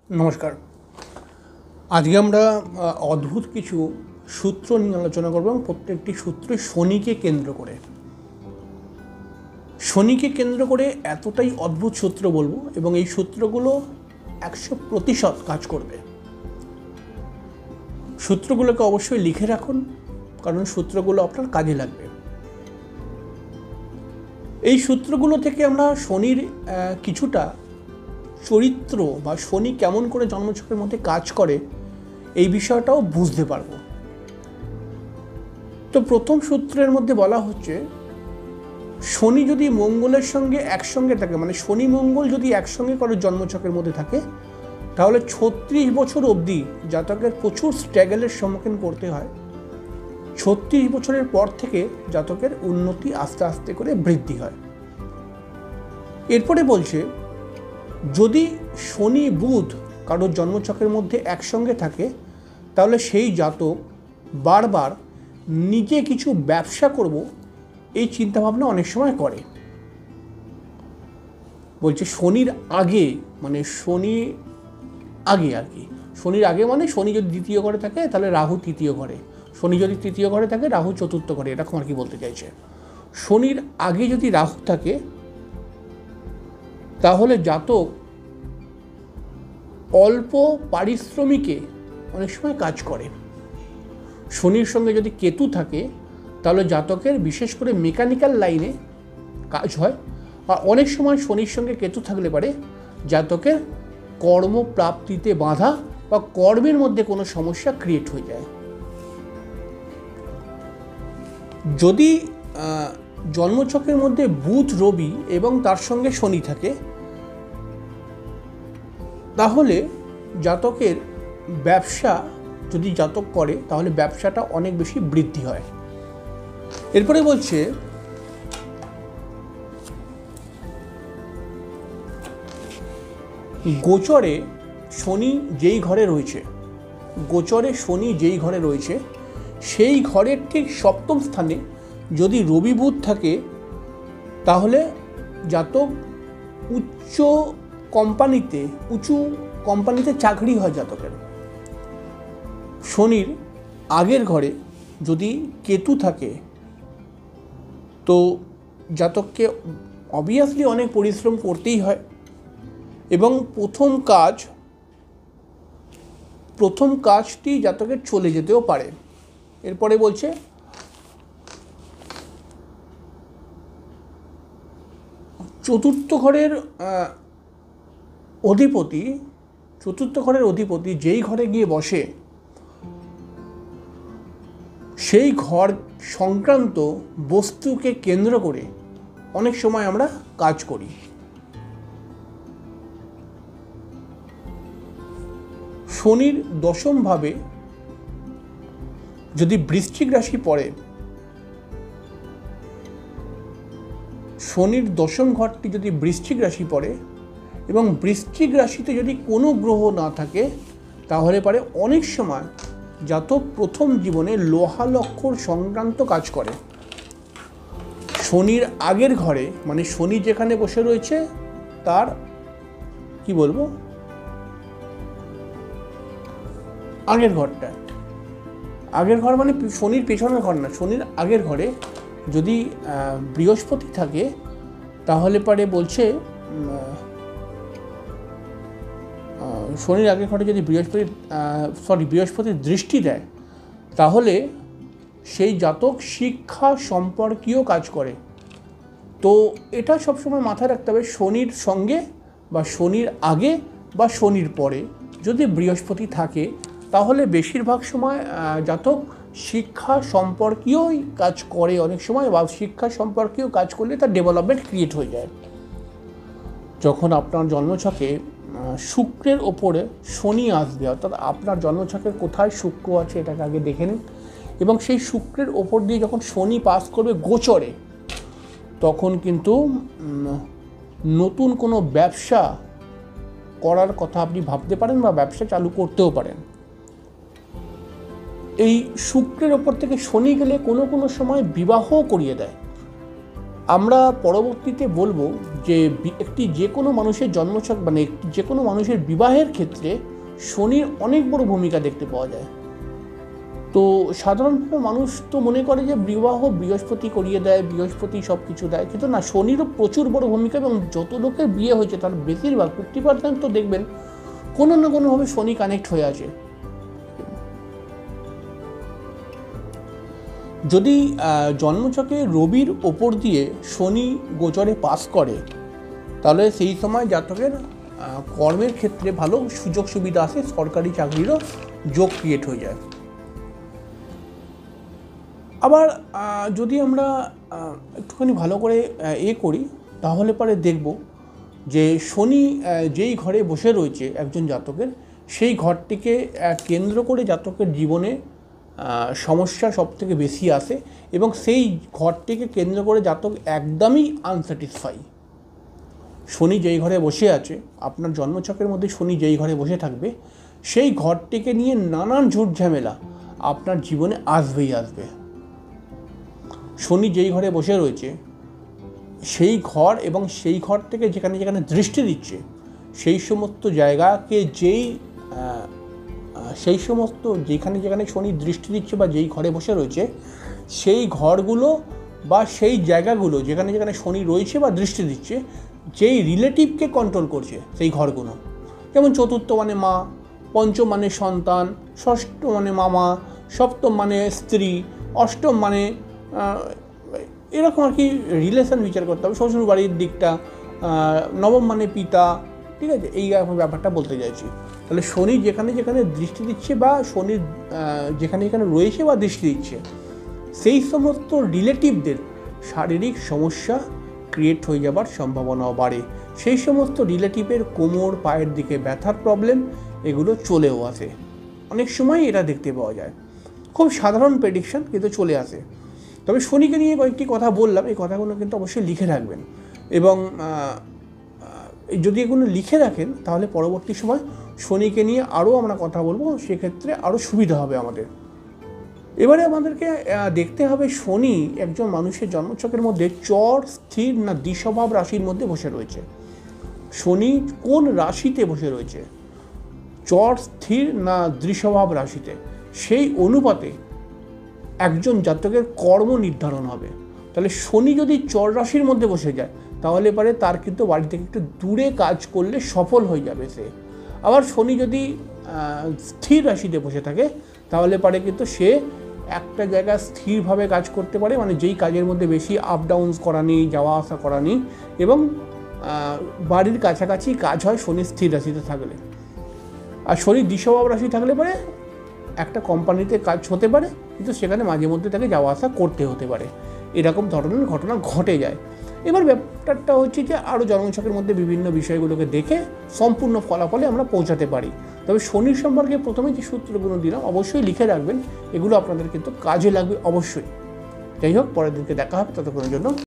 নমস্কার। আজকে আমরা অদ্ভুত কিছু সূত্র নিয়ে আলোচনা করব এবং প্রত্যেকটি সূত্র শনিকে কেন্দ্র করে। শনিকে কেন্দ্র করে এতটাই অদ্ভুত সূত্র বলবো এবং এই সূত্রগুলো 100% কাজ করবে। সূত্রগুলোকে অবশ্যই লিখে রাখুন, কারণ সূত্রগুলো আপনার কাজে লাগবে। এই সূত্রগুলো থেকে আমরা শনির কিছুটা চরিত্র বা শনি কেমন করে জন্মছকের মধ্যে কাজ করে এই বিষয়টাও বুঝতে পারব। তো প্রথম সূত্রের মধ্যে বলা হচ্ছে, শনি যদি মঙ্গলের সঙ্গে একসঙ্গে থাকে, মানে শনি মঙ্গল যদি একসঙ্গে কারো জন্মছকের মধ্যে থাকে, তাহলে 36 বছর অবধি জাতকের প্রচুর স্ট্রাগলের সম্মুখীন করতে হয়। 36 বছরের পর থেকে জাতকের উন্নতি আস্তে আস্তে করে বৃদ্ধি হয়। এরপরে বলছে, যদি শনি বুধ কারোর জন্মছকের মধ্যে একসঙ্গে থাকে, তাহলে সেই জাতক বারবার নিজে কিছু ব্যবসা করব এই চিন্তাভাবনা অনেক সময় করে। বলছে শনির আগে, মানে শনি আগে আর কি, শনির আগে মানে শনি যদি দ্বিতীয় ঘরে থাকে তাহলে রাহু তৃতীয় ঘরে, শনি যদি তৃতীয় ঘরে থাকে রাহু চতুর্থ ঘরে, এরকম আর কি বলতে চাইছে। শনির আগে যদি রাহু থাকে তাহলে জাতক অল্প পারিশ্রমিকে অনেক সময় কাজ করে। শনির সঙ্গে যদি কেতু থাকে তাহলে জাতকের বিশেষ করে মেকানিক্যাল লাইনে কাজ হয়। আর অনেক সময় শনির সঙ্গে কেতু থাকলে পারে জাতকের কর্মপ্রাপ্তিতে বাধা বা কর্মের মধ্যে কোনো সমস্যা ক্রিয়েট হয়ে যায়। যদি জন্মছকের মধ্যে বুধ রবি এবং তার সঙ্গে শনি থাকে, তাহলে জাতকের ব্যবসা যদি জাতক করে তাহলে ব্যবসাটা অনেক বেশি বৃদ্ধি হয়। এরপরে বলছে, গোচরে শনি যেই ঘরে রয়েছে, গোচরে শনি যেই ঘরে রয়েছে সেই ঘরের ঠিক সপ্তম স্থানে যদি রবি বুধ থাকে, তাহলে জাতক উঁচু কোম্পানিতে চাকরি হয় জাতকের। শনির আগের ঘরে যদি কেতু থাকে তো জাতককে অবভিয়াসলি অনেক পরিশ্রম করতেই হয় এবং প্রথম কাজটি জাতকের চলে যেতেও পারে। এরপরে বলছে, চতুর্থ ঘরের অধিপতি যেই ঘরে গিয়ে বসে সেই ঘর সংক্রান্ত বস্তুকে কেন্দ্র করে অনেক সময় আমরা কাজ করি। শনির দশম ভাবে যদি বৃশ্চিক রাশি পড়ে, শনির দশম ঘরটি যদি বৃশ্চিক রাশি পড়ে এবং বৃশ্চিক রাশিতে যদি কোনো গ্রহ না থাকে, তাহলে পারে অনেক সময় জাতক প্রথম জীবনে লোহা লক্ষ্যর সংক্রান্ত কাজ করে। শনির আগের ঘরে, মানে শনি যেখানে বসে রয়েছে তার কি বলবো, আগের ঘর মানে শনির পেছনের ঘর না, শনির আগের ঘরে যদি বৃহস্পতি থাকে, তাহলে পারে বলছে শনির আগের ঘরে যদি বৃহস্পতির দৃষ্টি দেয়, তাহলে সেই জাতক শিক্ষা সম্পর্কীয় কাজ করে। তো এটা সবসময় মাথায় রাখতে হবে, শনির সঙ্গে বা শনির আগে বা শনির পরে যদি বৃহস্পতি থাকে, তাহলে বেশিরভাগ সময় জাতক শিক্ষা সম্পর্কীয়ই কাজ করে অনেক সময়, বা শিক্ষা সম্পর্কীয় কাজ করলে তার ডেভেলপমেন্ট ক্রিয়েট হয়ে যায়। যখন আপনার জন্মছকে শুক্রের ওপরে শনি আসবে, অর্থাৎ আপনার জন্মছকের কোথায় শুক্র আছে এটাকে আগে দেখে নিন, এবং সেই শুক্রের ওপর দিয়ে যখন শনি পাস করবে গোচরে, তখন কিন্তু নতুন কোনো ব্যবসা করার কথা আপনি ভাবতে পারেন বা ব্যবসা চালু করতেও পারেন। এই শুক্রের ওপর থেকে শনি গেলে কোনো সময় বিবাহ করিয়ে দেয়। আমরা পরবর্তীতে বলবো যে একটি যে কোনো মানুষের জন্মছক মানে যে কোনো মানুষের বিবাহের ক্ষেত্রে শনির অনেক বড় ভূমিকা দেখতে পাওয়া যায়। তো সাধারণত মানুষ তো মনে করে যে বিবাহ বৃহস্পতি করিয়ে দেয়, বৃহস্পতি সব কিছু দেয়, কিন্তু না, শনিরও প্রচুর বড় ভূমিকা। এবং যত লোকের বিয়ে হয়েছে তার বেশিরভাগ 50% তো দেখবেন কোনো না কোনোভাবে শনি কানেক্ট হয়ে আছে। যদি জন্মছকে রবির ওপর দিয়ে শনি গোচরে পাস করে, তাহলে সেই সময় জাতকের কর্মের ক্ষেত্রে ভালো সুযোগ সুবিধা আসে, সরকারি চাকরিরও যোগ ক্রিয়েট হয়ে যায়। আবার যদি আমরা একটুখানি ভালো করে করি, তাহলে পরে দেখব যে শনি যেই ঘরে বসে রয়েছে একজন জাতকের, সেই ঘরটিকে কেন্দ্র করে জাতকের জীবনে সমস্যা সবথেকে বেশি আসে, এবং সেই ঘরটিকে কেন্দ্র করে জাতক একদমই আনস্যাটিসফাই। শনি যেই ঘরে বসে আছে, আপনার জন্মছকের মধ্যে শনি যেই ঘরে বসে থাকবে, সেই ঘরটিকে নিয়ে নানান ঝুট ঝামেলা আপনার জীবনে আসবেই আসবে। শনি যেই ঘরে বসে রয়েছে সেই ঘর এবং সেই ঘর থেকে যেখানে যেখানে দৃষ্টি দিচ্ছে, সেই সমস্ত জায়গাকে যেখানে যেখানে শনি দৃষ্টি দিচ্ছে বা যেই ঘরে বসে রয়েছে, সেই ঘরগুলো বা সেই জায়গাগুলো যেখানে যেখানে শনি রয়েছে বা দৃষ্টি দিচ্ছে, যেই রিলেটিভকে কন্ট্রোল করছে সেই ঘরগুলো, যেমন চতুর্থ মানে মা, পঞ্চম মানে সন্তান, ষষ্ঠ মানে মামা, সপ্তম মানে স্ত্রী, অষ্টম মানে এরকম আর কি রিলেশন বিচার করতে হবে, শ্বশুর বাড়ির দিকটা, নবম মানে পিতা, ঠিক আছে, এই ব্যাপারটা বলতে চাইছি। তাহলে শনি যেখানে যেখানে দৃষ্টি দিচ্ছে বা শনি যেখানে যেখানে রয়েছে বা দৃষ্টি দিচ্ছে, সেই সমস্ত রিলেটিভদের শারীরিক সমস্যা ক্রিয়েট হয়ে যাবার সম্ভাবনাও বাড়ে। সেই সমস্ত রিলেটিভের কোমর, পায়ের দিকে ব্যথার প্রবলেম, এগুলো চলেও আসে। অনেক সময় এটা দেখতে পাওয়া যায়। খুব সাধারণ প্রেডিকশন, কিন্তু চলে আসে। তবে শনিকে নিয়ে কয়েকটি কথা বললাম, এই কথাগুলো কিন্তু অবশ্যই লিখে রাখবেন, এবং যদি এগুলো লিখে রাখেন তাহলে পরবর্তী সময় শনিকে নিয়ে আরও আমরা কথা বলবো, সেক্ষেত্রে আরও সুবিধা হবে আমাদের। এবারে আমাদেরকে দেখতে হবে শনি একজন মানুষের জন্মছকের মধ্যে চর, স্থির না দ্বিস্বভাব রাশির মধ্যে বসে রয়েছে। শনি কোন রাশিতে বসে রয়েছে, চর, স্থির না দ্বিস্বভাব রাশিতে, সেই অনুপাতে একজন জাতকের কর্ম নির্ধারণ হবে। তাহলে শনি যদি চর রাশির মধ্যে বসে যায়, তাহলে পরে তার কিন্তু বাড়ি থেকে একটু দূরে কাজ করলে সফল হয়ে যাবে সে। আবার শনি যদি স্থির রাশিতে বসে থাকে, তাহলে পরে কিন্তু সে একটা জায়গায় স্থিরভাবে কাজ করতে পারে, মানে যেই কাজের মধ্যে বেশি আপ ডাউনস করা নেই, যাওয়া আসা করা নেই, এবং বাড়ির কাছাকাছি কাজ হয় শনি স্থির রাশিতে থাকলে। আর শনি দ্বিস্বভাব রাশি থাকলে পরে একটা কোম্পানিতে কাজ হতে পারে, কিন্তু সেখানে মাঝে মধ্যে তাকে যাওয়া আসা করতে হতে পারে, এরকম ধরনের ঘটনা ঘটে যায়। এবার ব্যাপারটা হচ্ছে যে আরও জন্মছকের মধ্যে বিভিন্ন বিষয়গুলোকে দেখে সম্পূর্ণ ফলাফলে আমরা পৌঁছাতে পারি। তবে শনির সম্পর্কে প্রথমে যে সূত্রগুলো দিলাম অবশ্যই লিখে রাখবেন, এগুলো আপনাদের কিন্তু কাজে লাগবে অবশ্যই। যাই হোক, পরের দিনকে দেখা হবে, ততক্ষণের জন্য